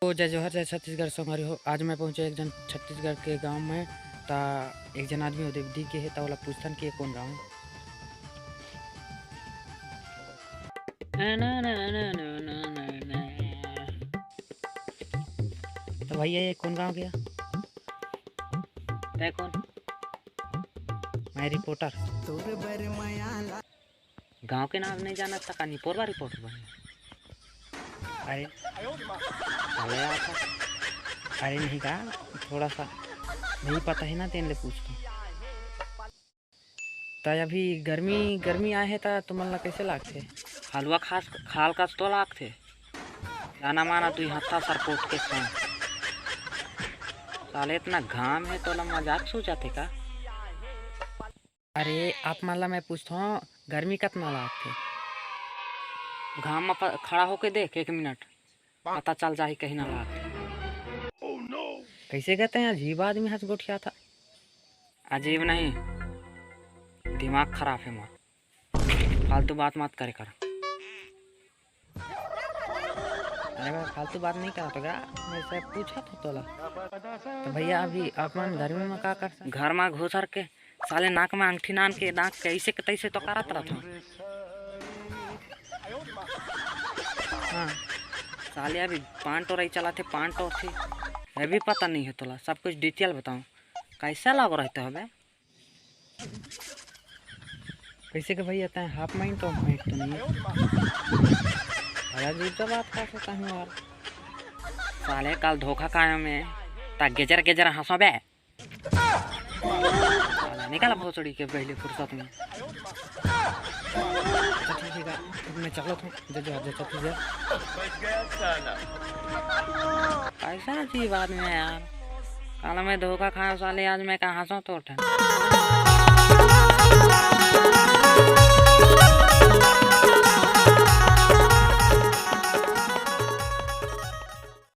तो जय जोहर जय छत्तीसगढ़ सोमारी हो। आज मैं पहुंचे एक जन छत्तीसगढ़ के गांव में ता एक जन आदमी उदय दी के है ता वाला पूछतन कि कौन गांव तो भैया ये कौन गांव गया तय कौन मैं रिपोर्टर गांव के नाम नहीं जाना था कहानी पोरवा रिपोर्टर बने अरे चले आता अरे नहीं कहा थोड़ा सा नहीं पता है ना तेन ले पूछता तो अभी गर्मी गर्मी आए है तो तुम ला कैसे लागते हलवा खास खाल का तो लागते जाना माना तू हत्था सरपोट के साथ साले इतना घाम है तो मजाक सो जाते का अरे आप मान ला मैं पूछता हूँ गर्मी कितना लागते घाम में खड़ा होके देख 1 मिनट पता चल जाए कहीं ना लागते कैसे कहते हैं अजीब आदमी हंस गोठिया था अजीब नहीं दिमाग खराब है मत फालतू बात मत करे कर अरे भाई फालतू बात नहीं करा तो क्या मैं से पूछा था तोला तो भैया अभी अपन गर्मी में का कर घर में घुसर के साले नाक में अंगठी नान के नाक कैसे तैसे तो करत रहा था हाँ साले अभी 5 टोरई चलाते 5 टोर थी ये भी पता नहीं है तोला सब कुछ डिटेल बताऊँ कैसा लग रहता है बे कैसे के भैया तय हाफ माइंड तो नहीं है अजीब सा बात कर सकता हूँ यार साले कल धोखा खाया में ता गेजर गेजर हंसो बे निकाला भोसड़ी के पहले फुर्सत में ठीक है मैं चलो तो कैसा अजीब आदमी है यार कल मैं धोखा खाया साले आज मैं कहाँ हंसो तो उठा